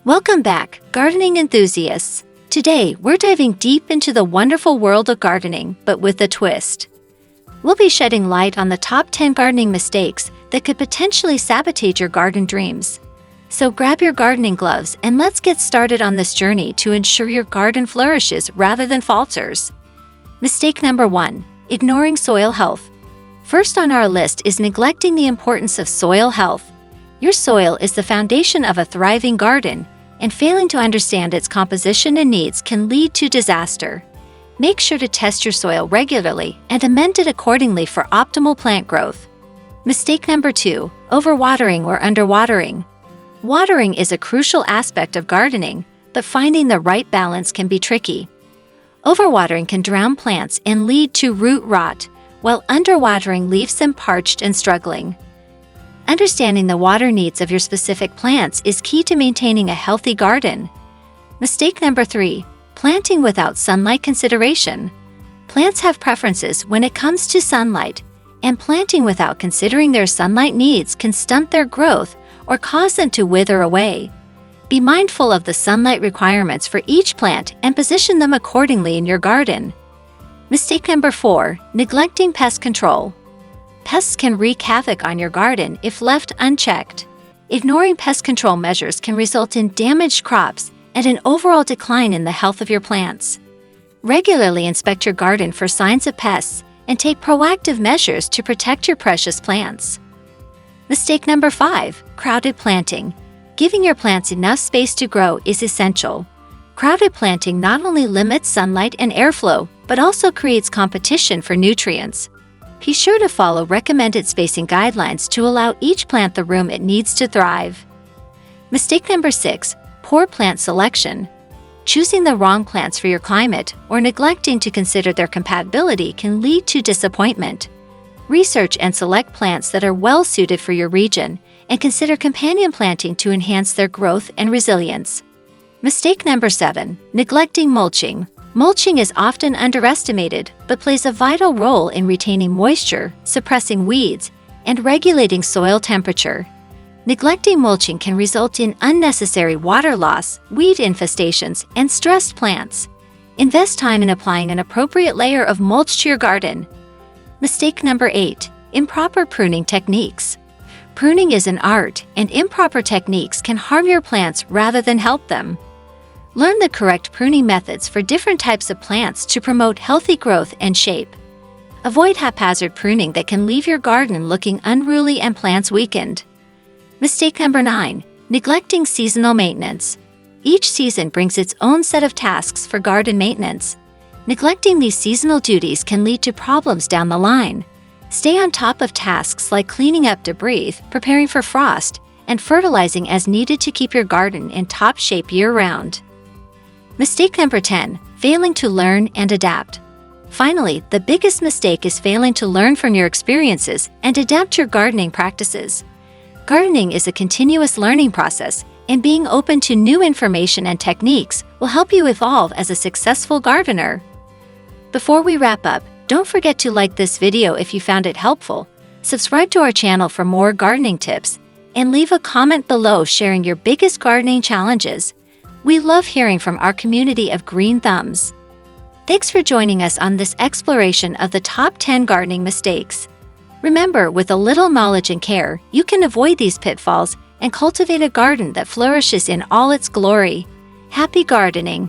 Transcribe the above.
Welcome back, gardening enthusiasts. Today, we're diving deep into the wonderful world of gardening, but with a twist. We'll be shedding light on the top 10 gardening mistakes that could potentially sabotage your garden dreams. So grab your gardening gloves and let's get started on this journey to ensure your garden flourishes rather than falters. Mistake number 1. Ignoring soil health. First on our list is neglecting the importance of soil health. Your soil is the foundation of a thriving garden, and failing to understand its composition and needs can lead to disaster. Make sure to test your soil regularly and amend it accordingly for optimal plant growth. Mistake number 2. Overwatering or underwatering. Watering is a crucial aspect of gardening, but finding the right balance can be tricky. Overwatering can drown plants and lead to root rot, while underwatering leaves them parched and struggling. Understanding the water needs of your specific plants is key to maintaining a healthy garden. Mistake number 3. Planting without sunlight consideration. Plants have preferences when it comes to sunlight, and planting without considering their sunlight needs can stunt their growth or cause them to wither away. Be mindful of the sunlight requirements for each plant and position them accordingly in your garden. Mistake number 4. Neglecting pest control. Pests can wreak havoc on your garden if left unchecked. Ignoring pest control measures can result in damaged crops and an overall decline in the health of your plants. Regularly inspect your garden for signs of pests and take proactive measures to protect your precious plants. Mistake number 5. Crowded planting. Giving your plants enough space to grow is essential. Crowded planting not only limits sunlight and airflow, but also creates competition for nutrients. Be sure to follow recommended spacing guidelines to allow each plant the room it needs to thrive. Mistake number 6. Poor plant selection. Choosing the wrong plants for your climate or neglecting to consider their compatibility can lead to disappointment. Research and select plants that are well suited for your region, and consider companion planting to enhance their growth and resilience. Mistake number 7. Neglecting mulching. Mulching is often underestimated, but plays a vital role in retaining moisture, suppressing weeds, and regulating soil temperature. Neglecting mulching can result in unnecessary water loss, weed infestations, and stressed plants. Invest time in applying an appropriate layer of mulch to your garden. Mistake number 8. Improper pruning techniques. Pruning is an art, and improper techniques can harm your plants rather than help them. Learn the correct pruning methods for different types of plants to promote healthy growth and shape. Avoid haphazard pruning that can leave your garden looking unruly and plants weakened. Mistake number 9. Neglecting seasonal maintenance. Each season brings its own set of tasks for garden maintenance. Neglecting these seasonal duties can lead to problems down the line. Stay on top of tasks like cleaning up debris, preparing for frost, and fertilizing as needed to keep your garden in top shape year-round. Mistake number 10. Failing to learn and adapt. Finally, the biggest mistake is failing to learn from your experiences and adapt your gardening practices. Gardening is a continuous learning process, and being open to new information and techniques will help you evolve as a successful gardener. Before we wrap up, don't forget to like this video if you found it helpful, subscribe to our channel for more gardening tips, and leave a comment below sharing your biggest gardening challenges. We love hearing from our community of green thumbs. Thanks for joining us on this exploration of the top 10 gardening mistakes. Remember, with a little knowledge and care, you can avoid these pitfalls and cultivate a garden that flourishes in all its glory. Happy gardening!